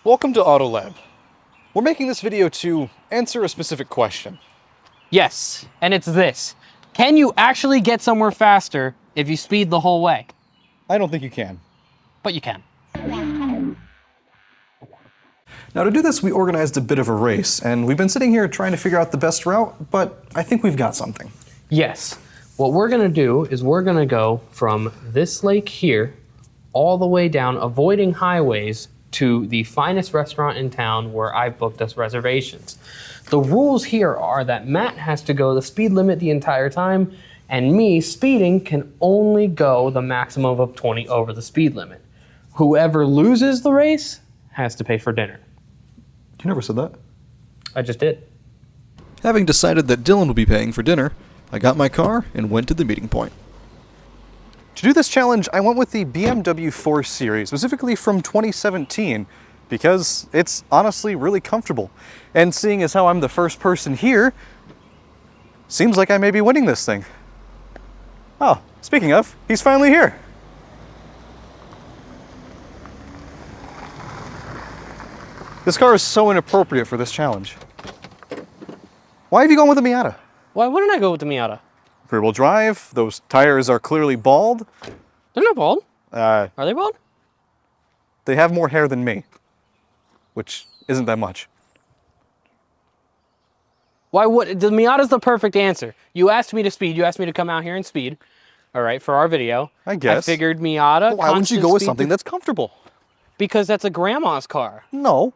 Welcome to AutoLab. We're making this video to answer a specific question. Yes, and it's this. Can you actually get somewhere faster if you speed the whole way? I don't think you can. But you can. Now to do this, we organized a bit of a race, and we've been sitting here trying to figure out the best route, but I think we've got something. Yes. What we're gonna do is we're gonna go from this lake here all the way down, avoiding highways, to the finest restaurant in town where I've booked us reservations. The rules here are that Matt has to go the speed limit the entire time, and me, speeding, can only go the maximum of 20 over the speed limit. Whoever loses the race has to pay for dinner. You never said that. I just did. Having decided that Dylan would be paying for dinner, I got my car and went to the meeting point. To do this challenge, I went with the BMW 4 Series, specifically from 2017, because it's honestly really comfortable. And seeing as how I'm the first person here, seems like I may be winning this thing. Oh, speaking of, he's finally here. This car is so inappropriate for this challenge. Why have you gone with a Miata? Why wouldn't I go with the Miata? Rear-wheel drive, those tires are clearly bald. They're not bald. Are they bald? They have more hair than me, which isn't that much. Why would, the Miata's the perfect answer. You asked me to speed, you asked me to come out here and speed, all right, for our video. I guess. I figured Miata. But why wouldn't you go with something that's comfortable? Because that's a grandma's car. No.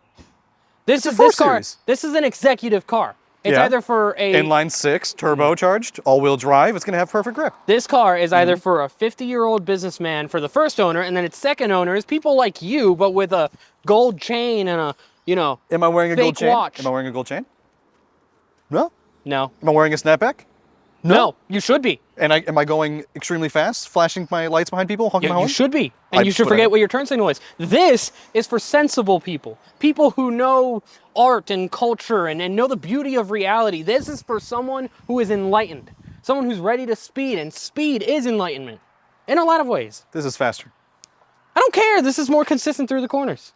This It's a 4 car. Series. This is an executive car. It's Yeah. either for a Inline 6, turbocharged, all-wheel drive. It's gonna have perfect grip. This car is either for a 50-year-old businessman for the first owner, and then its second owner is people like you, but with a gold chain and a, you know, Am I wearing a gold fake chain? watch. Am I wearing a gold chain? No. No. Am I wearing a snapback? No, you should be. And am I going extremely fast, flashing my lights behind people, honking my You horn? should be. And you should but I- forget what your turn signal is. This is for sensible people. People who know art and culture and know the beauty of reality. This is for someone who is enlightened. Someone who's ready to speed, and speed is enlightenment. In a lot of ways. This is faster. I don't care. This is more consistent through the corners.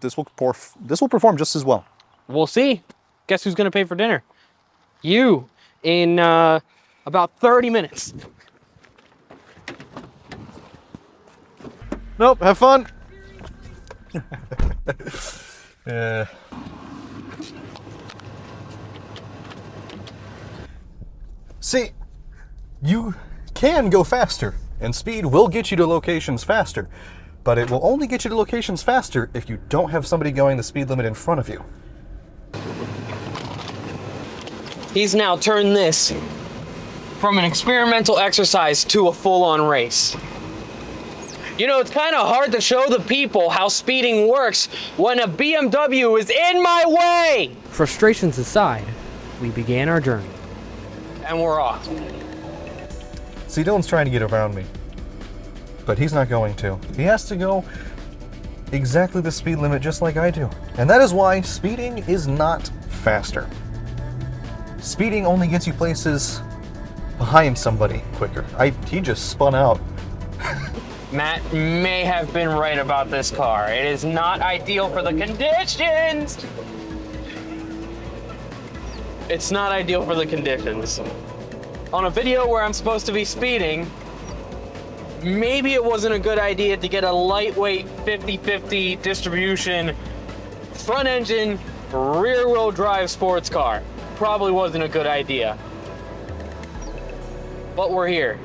This will perform just as well. We'll see. Guess who's going to pay for dinner? You, in about 30 minutes. Nope, have fun. Yeah. See, you can go faster, and speed will get you to locations faster, but it will only get you to locations faster if you don't have somebody going the speed limit in front of you. He's now turned this from an experimental exercise to a full-on race. You know, it's kind of hard to show the people how speeding works when a BMW is in my way. Frustrations aside, we began our journey. And we're off. See, Dylan's trying to get around me, but he's not going to. He has to go exactly the speed limit just like I do. And that is why speeding is not faster. Speeding only gets you places behind somebody quicker. He just spun out. Matt may have been right about this car. It is not ideal for the conditions. It's not ideal for the conditions. On a video where I'm supposed to be speeding, maybe it wasn't a good idea to get a lightweight 50-50 distribution, front engine, rear wheel drive sports car. Probably wasn't a good idea. But we're here.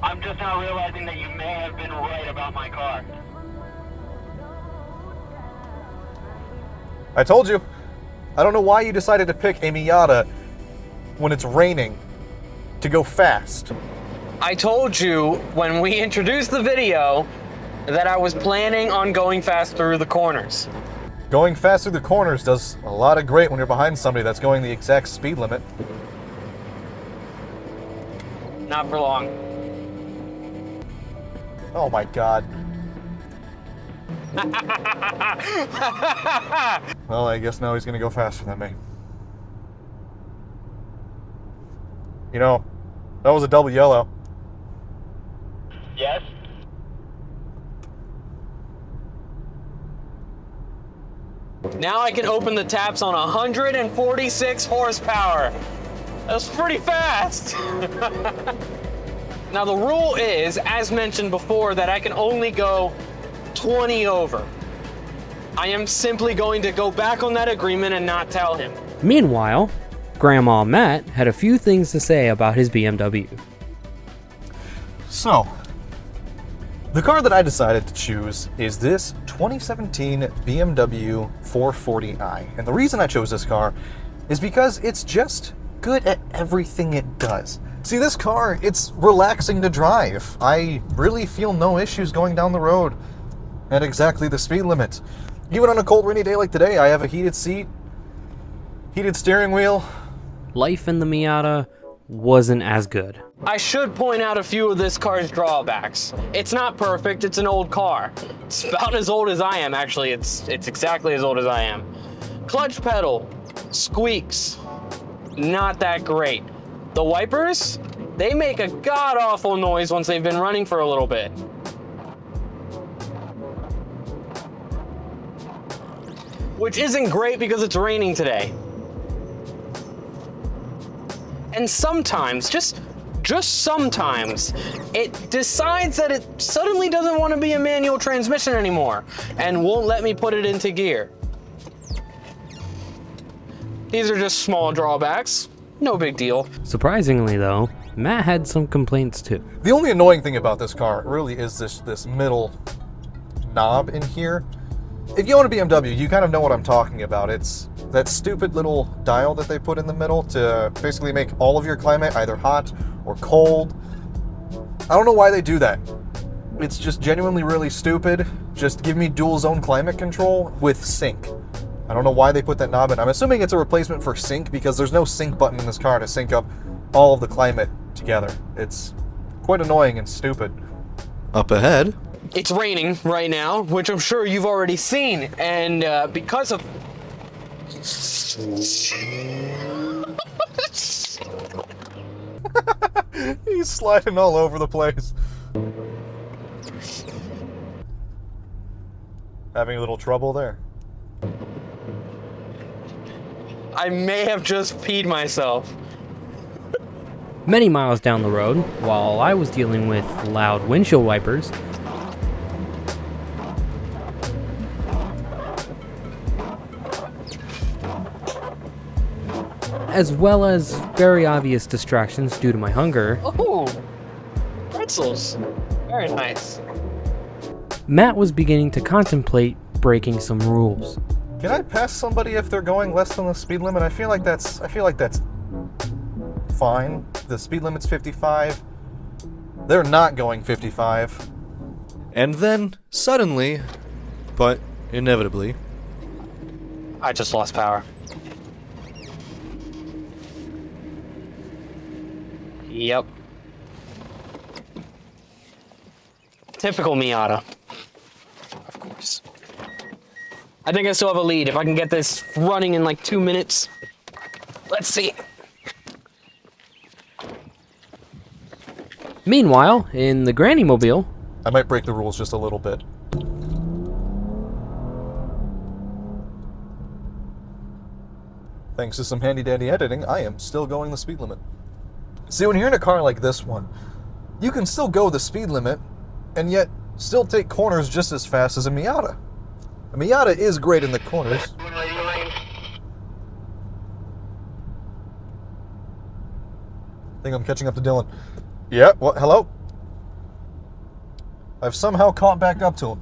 I'm just now realizing that you may have been right about my car. I told you. I don't know why you decided to pick a Miata when it's raining to go fast. I told you when we introduced the video that I was planning on going fast through the corners. Going fast through the corners does a lot of great when you're behind somebody that's going the exact speed limit. Not for long. Oh my God. Well, I guess now he's gonna go faster than me. You know, that was a double yellow. Yes? Now I can open the taps on 146 horsepower. That's pretty fast. Now the rule is, as mentioned before, that I can only go 20 over. I am simply going to go back on that agreement and not tell him. Meanwhile, Grandma Matt had a few things to say about his BMW. So, the car that I decided to choose is this 2017 BMW 440i. And the reason I chose this car is because it's just good at everything it does. See, this car, it's relaxing to drive. I really feel no issues going down the road at exactly the speed limit. Even on a cold, rainy day like today, I have a heated seat, heated steering wheel. Life in the Miata wasn't as good. I should point out a few of this car's drawbacks. It's not perfect, it's an old car. It's about as old as I am, actually. It's exactly as old as I am. Clutch pedal squeaks, not that great. The wipers, they make a god-awful noise once they've been running for a little bit. Which isn't great because it's raining today. And sometimes, just sometimes, it decides that it suddenly doesn't want to be a manual transmission anymore and won't let me put it into gear. These are just small drawbacks. No big deal. Surprisingly though, Matt had some complaints too. The only annoying thing about this car really is this middle knob in here. If you own a BMW, you kind of know what I'm talking about. It's that stupid little dial that they put in the middle to basically make all of your climate either hot or cold. I don't know why they do that. It's just genuinely really stupid. Just give me dual zone climate control with sync. I don't know why they put that knob in. I'm assuming it's a replacement for sync because there's no sync button in this car to sync up all of the climate together. It's quite annoying and stupid. Up ahead. It's raining right now, which I'm sure you've already seen, and because of... He's sliding all over the place. Having a little trouble there. I may have just peed myself. Many miles down the road, while I was dealing with loud windshield wipers, as well as very obvious distractions due to my hunger, Oh, pretzels. Very nice. Matt was beginning to contemplate breaking some rules. Can I pass somebody if they're going less than the speed limit? I feel like that's fine. The speed limit's 55. They're not going 55. And then, suddenly, but inevitably, I just lost power. Yep. Typical Miata. Of course. I think I still have a lead. If I can get this running in like 2 minutes. Let's see. Meanwhile, in the Granny Mobile, I might break the rules just a little bit. Thanks to some handy-dandy editing, I am still going the speed limit. See, when you're in a car like this one, you can still go the speed limit, and yet still take corners just as fast as a Miata. A Miata is great in the corners. I think I'm catching up to Dylan. Yeah, what? Hello? I've somehow caught back up to him.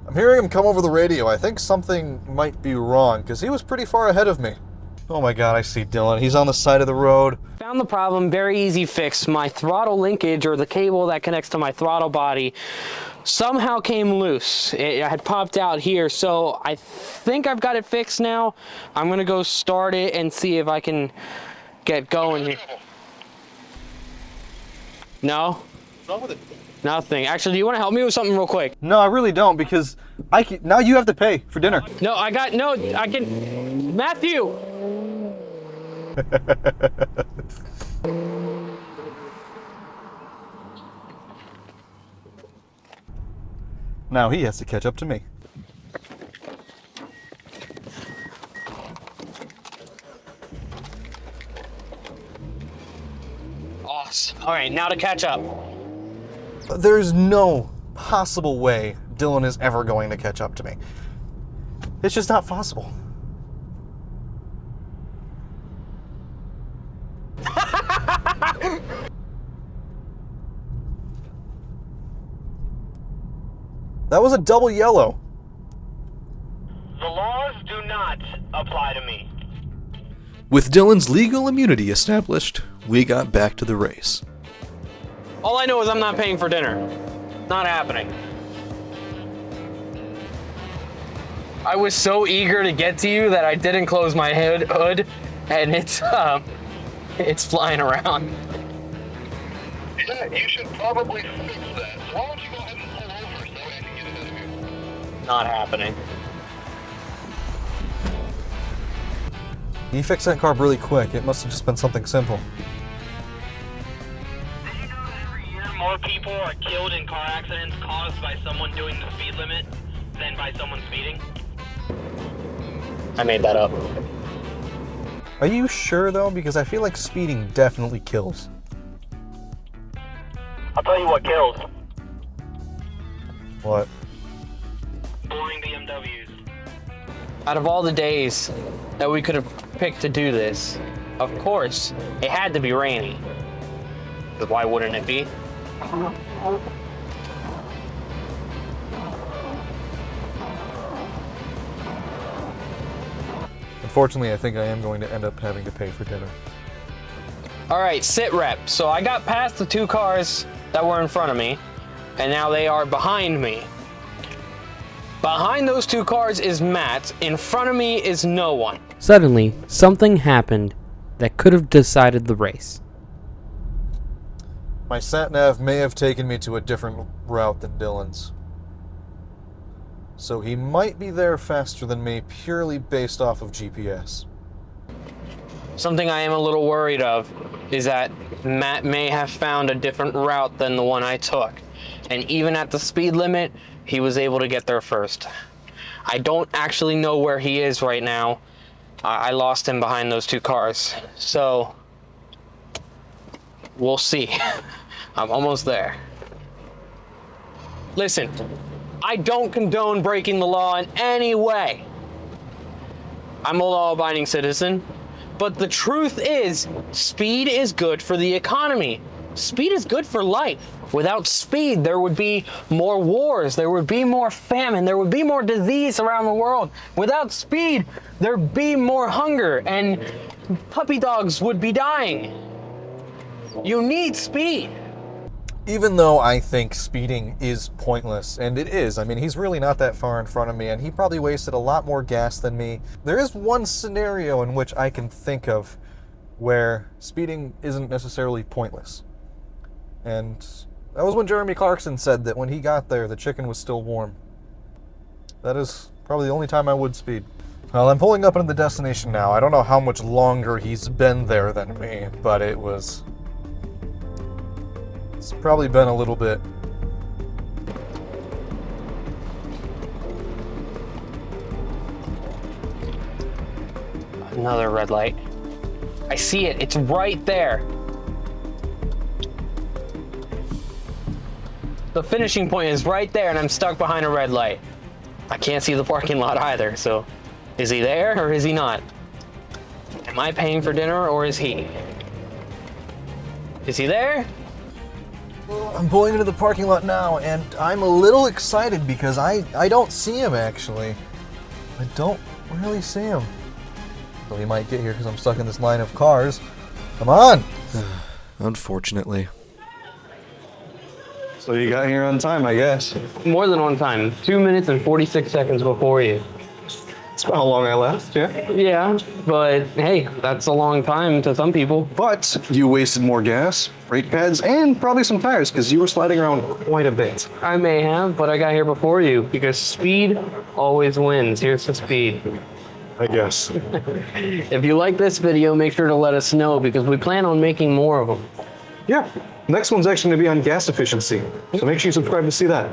I'm hearing him come over the radio. I think something might be wrong, because he was pretty far ahead of me. Oh my god, I see Dylan. He's on the side of the road. Found the problem, very easy fix. My throttle linkage, or the cable that connects to my throttle body, somehow came loose. It had popped out here, so I think I've got it fixed now. I'm gonna go start it and see if I can get going here. No? What's wrong with it? Nothing. Actually, do you want to help me with something real quick? No, I really don't, because now you have to pay for dinner. No, I can... Matthew! Now he has to catch up to me. All right, now to catch up. There's no possible way Dylan is ever going to catch up to me. It's just not possible. That was a double yellow. The laws do not apply to me. With Dylan's legal immunity established, we got back to the race. All I know is I'm not paying for dinner. Not happening. I was so eager to get to you that I didn't close my hood, and it's flying around. Yeah, you should probably fix that. So why don't you go ahead and pull over so I can get it out of here? Not happening. He fixed that car really quick. It must have just been something simple. Did you know that every year more people are killed in car accidents caused by someone doing the speed limit than by someone speeding? I made that up. Are you sure though? Because I feel like speeding definitely kills. I'll tell you what kills. What? Boring BMWs. Out of all the days that we could have picked to do this, of course, it had to be rainy. 'Cause why wouldn't it be? Unfortunately, I think I am going to end up having to pay for dinner. All right, sit rep. So I got past the two cars that were in front of me, and now they are behind me. Behind those two cars is Matt. In front of me is no one. Suddenly, something happened that could have decided the race. My sat-nav may have taken me to a different route than Dylan's. So he might be there faster than me purely based off of GPS. Something I am a little worried of is that Matt may have found a different route than the one I took. And even at the speed limit, he was able to get there first. I don't actually know where he is right now. I lost him behind those two cars. So, we'll see. I'm almost there. Listen, I don't condone breaking the law in any way. I'm a law-abiding citizen. But the truth is, speed is good for the economy. Speed is good for life. Without speed, there would be more wars, there would be more famine, there would be more disease around the world. Without speed, there'd be more hunger, and puppy dogs would be dying. You need speed. Even though I think speeding is pointless, and it is, I mean, he's really not that far in front of me, and he probably wasted a lot more gas than me. There is one scenario in which I can think of where speeding isn't necessarily pointless. And that was when Jeremy Clarkson said that when he got there, the chicken was still warm. That is probably the only time I would speed. Well, I'm pulling up into the destination now. I don't know how much longer he's been there than me, but it's probably been a little bit. Another red light. I see it, it's right there. The finishing point is right there and I'm stuck behind a red light. I can't see the parking lot either, so is he there or is he not? Am I paying for dinner or is he? Is he there? I'm pulling into the parking lot now, and I'm a little excited because I don't see him, actually. I don't really see him. So he might get here because I'm stuck in this line of cars. Come on! Unfortunately. So you got here on time, I guess. More than on time. 2 minutes and 46 seconds before you. That's about how long I left, yeah. Yeah, but hey, that's a long time to some people. But you wasted more gas, brake pads, and probably some tires because you were sliding around quite a bit. I may have, but I got here before you because speed always wins. Here's the speed. I guess. If you like this video, make sure to let us know because we plan on making more of them. Yeah. Next one's actually going to be on gas efficiency. So make sure you subscribe to see that.